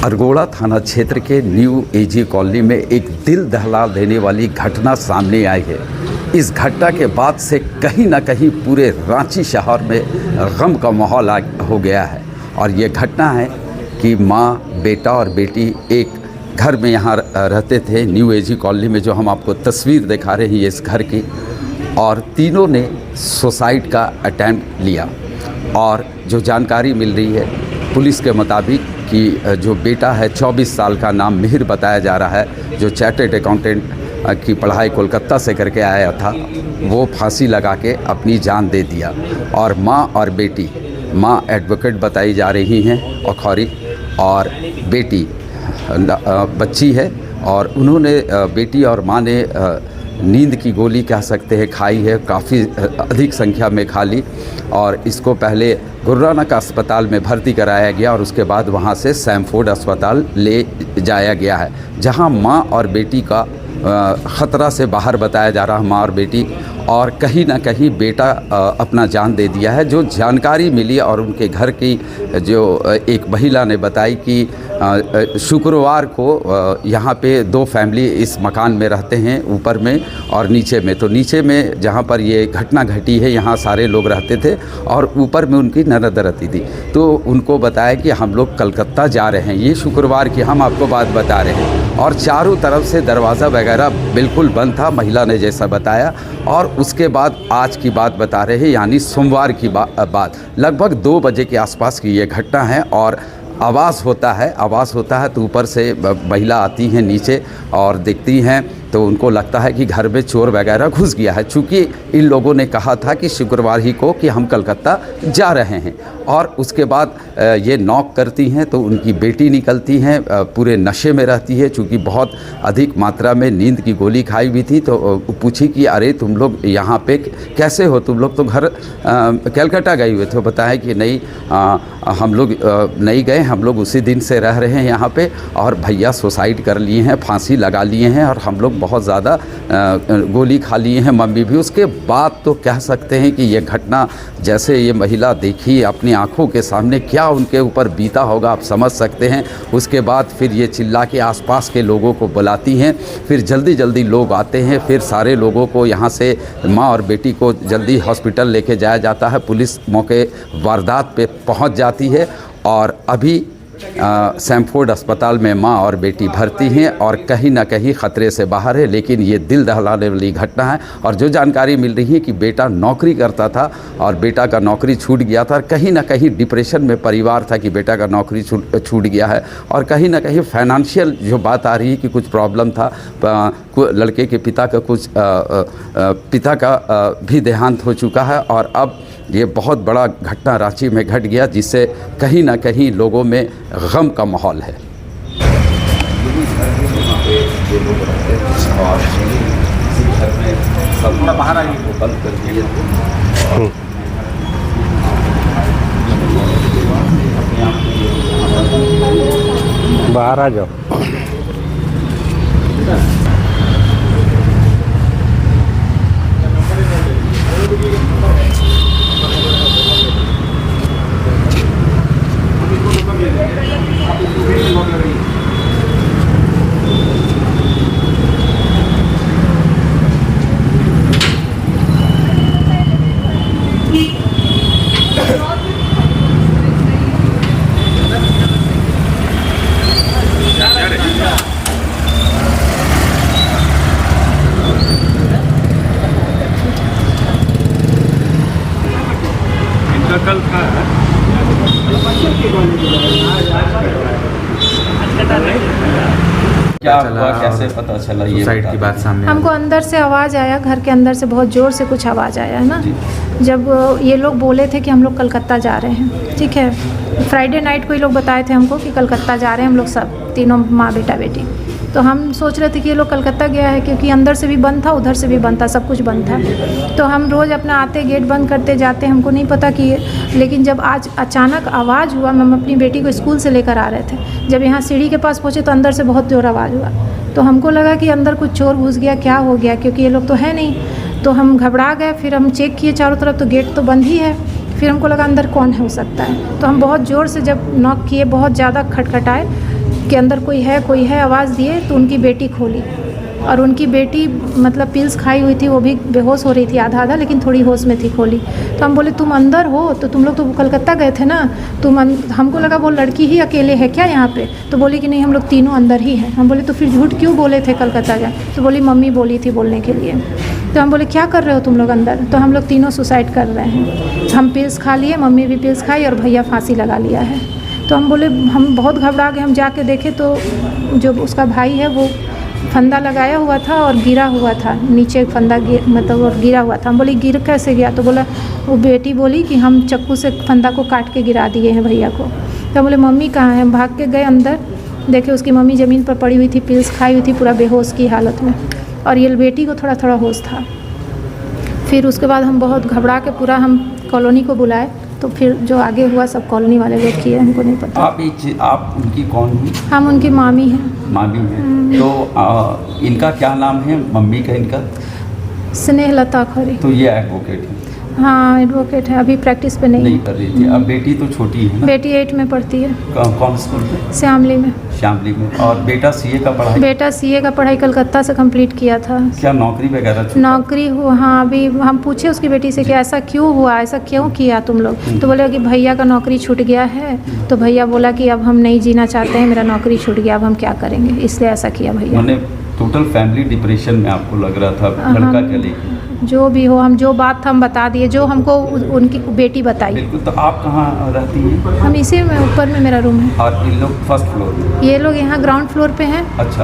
अरगोड़ा थाना क्षेत्र के न्यू एजी कॉलोनी में एक दिल दहला देने वाली घटना सामने आई है। इस घटना के बाद से कहीं ना कहीं पूरे रांची शहर में गम का माहौल हो गया है। और ये घटना है कि माँ, बेटा और बेटी एक घर में यहाँ रहते थे, न्यू एजी कॉलोनी में, जो हम आपको तस्वीर दिखा रहे हैं इस घर की। और तीनों ने सुसाइड का अटेम्प्ट लिया। और जो जानकारी मिल रही है पुलिस के मुताबिक कि जो बेटा है 24 साल का, नाम मिहिर बताया जा रहा है, जो चार्टर्ड अकाउंटेंट की पढ़ाई कोलकाता से करके आया था, वो फांसी लगा के अपनी जान दे दिया। और माँ और बेटी, माँ एडवोकेट बताई जा रही हैं अखौरी, और बेटी बच्ची है। और उन्होंने, बेटी और माँ ने नींद की गोली कह सकते हैं खाई है, काफ़ी अधिक संख्या में खा ली। और इसको पहले गुरु नानक अस्पताल में भर्ती कराया गया और उसके बाद वहाँ से सैमफोर्ड अस्पताल ले जाया गया है, जहाँ माँ और बेटी का ख़तरा से बाहर बताया जा रहा है, माँ और बेटी। और कहीं ना कहीं बेटा अपना जान दे दिया है। जो जानकारी मिली और उनके घर की जो एक महिला ने बताई कि शुक्रवार को यहाँ पे दो फैमिली इस मकान में रहते हैं, ऊपर में और नीचे में। तो नीचे में जहाँ पर ये घटना घटी है, यहाँ सारे लोग रहते थे और ऊपर में उनकी ननद रहती थी। तो उनको बताया कि हम लोग कलकत्ता जा रहे हैं, ये शुक्रवार की हम आपको बात बता रहे हैं। और चारों तरफ से दरवाज़ा वगैरह बिल्कुल बंद था, महिला ने जैसा बताया। और उसके बाद आज की बात बता रहे हैं, यानी सोमवार की बात, लगभग 2 बजे के आसपास की ये घटना है। और आवाज़ होता है तो ऊपर से महिला आती हैं नीचे और देखती हैं तो उनको लगता है कि घर में चोर वगैरह घुस गया है। चूँकि इन लोगों ने कहा था कि शुक्रवार ही को कि हम कलकत्ता जा रहे हैं। और उसके बाद ये नॉक करती हैं तो उनकी बेटी निकलती हैं, पूरे नशे में रहती है, चूँकि बहुत अधिक मात्रा में नींद की गोली खाई हुई थी। तो पूछी कि अरे तुम लोग यहाँ पे कैसे हो, तुम लोग तो घर कलकत्ता गए हुए थे। बताया कि नहीं, हम लोग नहीं गए, हम लोग उसी दिन से रह रहे हैं यहाँ पे, और भैया सुसाइड कर लिए हैं, फांसी लगा लिए हैं, और हम लोग बहुत ज़्यादा गोली खा लिए हैं, मम्मी भी। उसके बाद तो कह सकते हैं कि ये घटना जैसे ये महिला देखी अपनी आंखों के सामने, क्या उनके ऊपर बीता होगा आप समझ सकते हैं। उसके बाद फिर ये चिल्ला के आसपास के लोगों को बुलाती हैं, फिर जल्दी जल्दी लोग आते हैं, फिर सारे लोगों को यहाँ से, माँ और बेटी को जल्दी हॉस्पिटल लेके जाया जाता है। पुलिस मौके वारदात पे पहुँच जाती है और अभी सैमफोर्ड अस्पताल में माँ और बेटी भर्ती हैं और कहीं ना कहीं ख़तरे से बाहर है। लेकिन ये दिल दहलाने वाली घटना है। और जो जानकारी मिल रही है कि बेटा नौकरी करता था और बेटा का नौकरी छूट गया था, और कहीं ना कहीं डिप्रेशन में परिवार था कि बेटा का नौकरी छूट गया है। और कहीं ना कहीं फाइनेंशियल जो बात आ रही है कि कुछ प्रॉब्लम था, लड़के के पिता का कुछ पिता का भी देहांत हो चुका है। और अब ये बहुत बड़ा घटना रांची में घट गया, जिससे कहीं ना कहीं लोगों में गम का माहौल है। बाहर आइए, बंद कर दिए। बाहर आ जाओ। कल था क्या हुआ, कैसे पता चला ये सुसाइड की बात सामने? हमको अंदर से आवाज़ आया, घर के अंदर से बहुत ज़ोर से कुछ आवाज़ आया है ना। जब ये लोग बोले थे कि हम लोग कलकत्ता जा रहे हैं, ठीक है, फ्राइडे नाइट को ये लोग बताए थे हमको कि कलकत्ता जा रहे हैं हम लोग सब, तीनों माँ बेटा बेटी। तो हम सोच रहे थे कि ये लोग कलकत्ता गया है, क्योंकि अंदर से भी बंद था, उधर से भी बंद था, सब कुछ बंद था। तो हम रोज़ अपना आते गेट बंद करते जाते, हमको नहीं पता कि, लेकिन जब आज अचानक आवाज़ हुआ, हम अपनी बेटी को स्कूल से लेकर आ रहे थे, जब यहाँ सीढ़ी के पास पहुँचे तो अंदर से बहुत ज़ोर आवाज़ हुआ। तो हमको लगा कि अंदर कुछ चोर घुस गया, क्या हो गया, क्योंकि ये लोग तो है नहीं। तो हम घबरा गए, फिर हम चेक किए चारों तरफ, तो गेट तो बंद ही है। फिर हमको लगा अंदर कौन हो सकता है, तो हम बहुत ज़ोर से जब नॉक किए, बहुत ज़्यादा खटखटाए, कि अंदर कोई है आवाज़ दिए, तो उनकी बेटी खोली और उनकी बेटी मतलब पिल्स खाई हुई थी, वो भी बेहोश हो रही थी आधा आधा, लेकिन थोड़ी होश में थी, खोली। तो हम बोले तुम अंदर हो, तो तुम लोग तो कलकत्ता गए थे ना, हमको लगा वो लड़की ही अकेले है क्या यहाँ पे, तो बोली कि नहीं हम लोग तीनों अंदर ही हैं। हम बोले तो फिर झूठ क्यों बोले थे कलकत्ता गए, तो बोली मम्मी बोली थी बोलने के लिए। तो हम बोले क्या कर रहे हो तुम लोग अंदर, तो हम लोग तीनों सुसाइड कर रहे हैं, हम पिल्स खा लिए, मम्मी भी पिल्स खाई और भैया फांसी लगा लिया है। तो हम बोले हम बहुत घबरा गए, हम जाके देखे तो जो उसका भाई है वो फंदा लगाया हुआ था और गिरा हुआ था नीचे, फंदा मतलब और गिरा हुआ था। हम बोले गिर कैसे गया, तो बोला वो बेटी बोली कि हम चाकू से फंदा को काट के गिरा दिए हैं भैया को। तो बोले मम्मी कहाँ है, हम भाग के गए अंदर, देखे उसकी मम्मी ज़मीन पर पड़ी हुई थी, पिल्स खाई हुई थी, पूरा बेहोश की हालत में, और ये बेटी को थोड़ा थोड़ा होश था। फिर उसके बाद हम बहुत घबरा के पूरा हम कॉलोनी को बुलाए, तो फिर जो आगे हुआ सब कॉलोनी वाले लोग किए, हमको नहीं पता। आप उनकी कौन हुई? हम उनकी मामी हैं। मामी हैं। तो इनका क्या नाम है, मम्मी का इनका? स्नेहलता खौरी। तो ये एडवोकेट है? हाँ एडवोकेट है, अभी प्रैक्टिस पे नहीं कर रही थी। अब बेटी तो छोटी है ना? बेटी 8 में पढ़ती है। कौन स्कूल में? श्यामली में। श्यामली में। और बेटा सीए का पढ़ाई? बेटा सीए का पढ़ाई कलकत्ता से कंप्लीट किया था। क्या नौकरी वगैरह? नौकरी हुआ, हाँ अभी हम पूछे उसकी बेटी से कि ऐसा क्यों हुआ, ऐसा क्यों किया तुम लोग, तो बोले कि भैया का नौकरी छूट गया है, तो भैया बोला कि अब हम नहीं जीना चाहते हैं, मेरा नौकरी छूट गया, अब हम क्या करेंगे, इसलिए ऐसा किया भैया। टोटल फैमिली डिप्रेशन में आपको लग रहा था, लड़का क्या लेके? जो भी हो, हम जो बात था हम बता दिए, जो हमको उनकी बेटी बताई। बिल्कुल। तो आप कहाँ रहती हैं? हम इसी में, ऊपर में मेरा रूम है। और इन लोग फर्स्ट फ्लोर में? ये लोग यहाँ ग्राउंड फ्लोर पे हैं। अच्छा।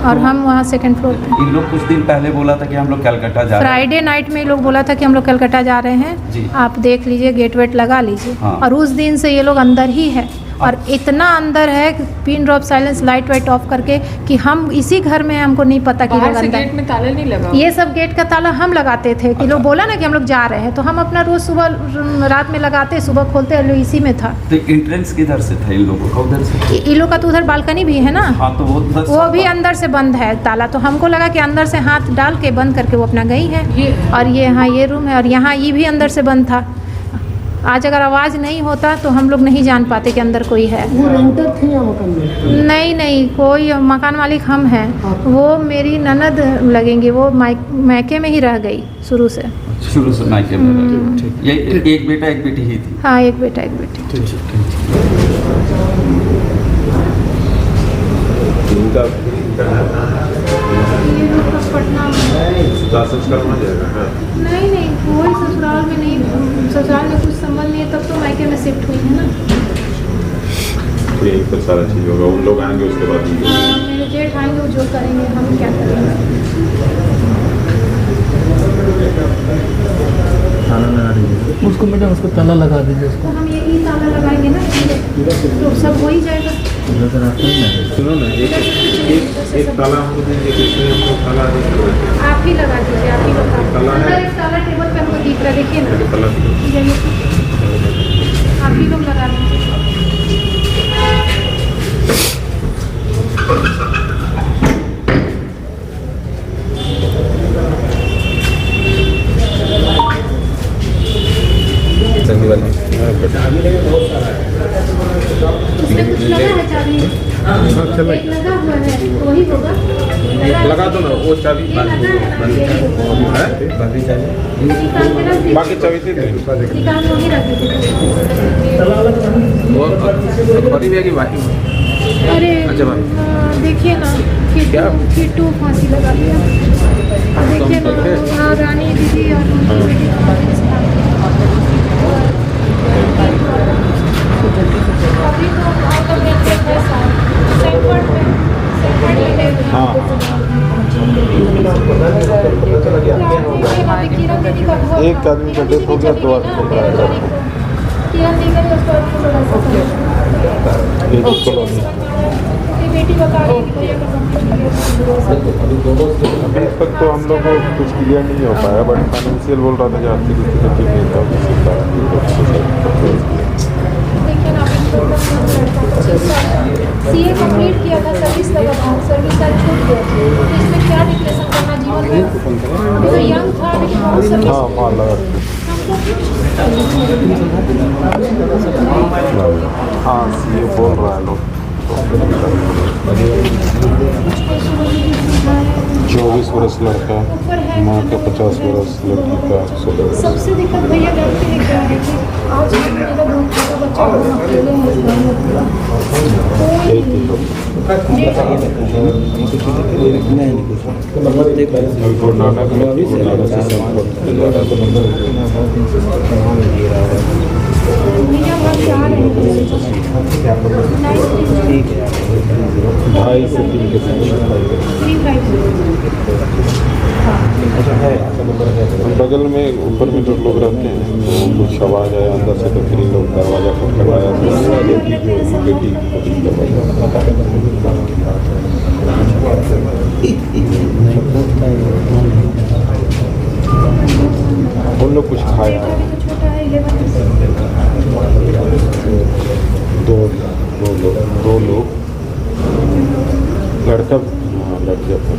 और हम वहाँ सेकंड फ्लोर पे। इन लोग कुछ दिन पहले बोला था कि हम लोग कलकत्ता जा रहे हैं। फ्राइडे नाइट में ये लोग बोला था कि हम लोग कलकत्ता जा रहे हैं, आप देख लीजिए, गेट वेट लगा लीजिए। हाँ। और उस दिन से ये लोग अंदर ही है, और इतना अंदर है कि pin drop silence light white of करके कि हम इसी घर में, हमको नहीं पता कि लोग अंदर। गेट में ताला नहीं लगा? ये सब गेट का ताला हम लगाते थे कि लोग बोला ना कि हम लोग जा रहे हैं, तो हम अपना रोज सुबह रात में लगाते, सुबह खोलते, इसी में था। तो एंट्रेंस किधर से था इन लोगों का? उधर से? इन लोग का तो उधर बालकनी भी है ना। हाँ, तो वो भी अंदर से बंद है ताला, तो हमको लगा कि अंदर से हाथ डाल के बंद करके वो अपना गई है। और ये हाँ ये रूम है, और यहाँ ये भी अंदर से बंद था। आज अगर आवाज़ नहीं होता तो हम लोग नहीं जान पाते कि अंदर कोई है। वो रेंटर थे या मकान में? नहीं, कोई मकान मालिक हम हैं। वो मेरी ननद लगेंगी, वो मैके में ही रह गई शुरू से मैके में रह गई। ये एक बेटा एक बेटी ही थी? हाँ, एक बेटा एक बेटी। नहीं, कोई ससुराल में नहीं, ससुराल में कुछ संबंध नहीं है, तब तो मायके में शिफ्ट हुई है ना। तो यही पर सारा चीज़ होगा, उन लोग आएंगे उसके बाद मेरे जेठ आएंगे, वो जो करेंगे, हम क्या करेंगे। उसको मैडम उसको ताला लगा दीजिए उसको। तो हम यही ताला लगाएंगे ना, तो सब हो ही जाएगा। सुनो ना, एक ताला हमको देंगे, हमको ताला आप ही लगा दीजिए, आप ही लगा। एक ताला टेबल पे हमको दिख रहा है, देखिए ना, आप ही लोग लगा दीजिए। उसमें कुछ लगा है चाबी? एक लगा हुआ है, वही होगा। लगा दो ना वो चाबी। बाकी चाबी दे निकाल वही रख दीजिए। अरे देखिए ना, किट्टू फांसी लगा दिया। देखिए ना, रानी दीदी और अभी तो आउट ऑफ रेंज है सैंफोर्ड में, एक आदमी का डेथ हो गया, 2 आदमी को बेटी बता रही है अभी तक तो हम लोग को कुछ क्लियर नहीं हो पाया, बट फाइनेंशियल बोल रहा था कि आर्थिक स्थिति ठीक नहीं था, सीए कंप्लीट किया था, सर्विस लगा था, सर्विस साल छूट गया, तो इसमें क्या डिप्रेशन करना जीवन में। अभी तो यंग था, लेकिन बहुत सर्विस। हाँ मान लगा। हाँ सीए बोल रहा है लोग। 24 वर्ष लड़का, माँ का 50 वर्ष, लड़की का 16 वर्ष। सबसे दिक्कत भैया लड़की है क्या है कि आज मेरा 2 छोटा बच्चा हम अकेले हैं इस घर में पूरा। एक ही लोग। गुरु नानक में गुरु नानक से संपर्क किया जा रहा भैया हम जा रहे हैं 2.5 से 3 के बगल में ऊपर में जो लोग रहते हैं तो कुछ आवाज़ आया अंदर से, तो फिर इन लोग दरवाजा खटखटाया उन लोग कुछ खाया है। छोटा है 11 दो लोग लड़का, हाँ लड़की अपना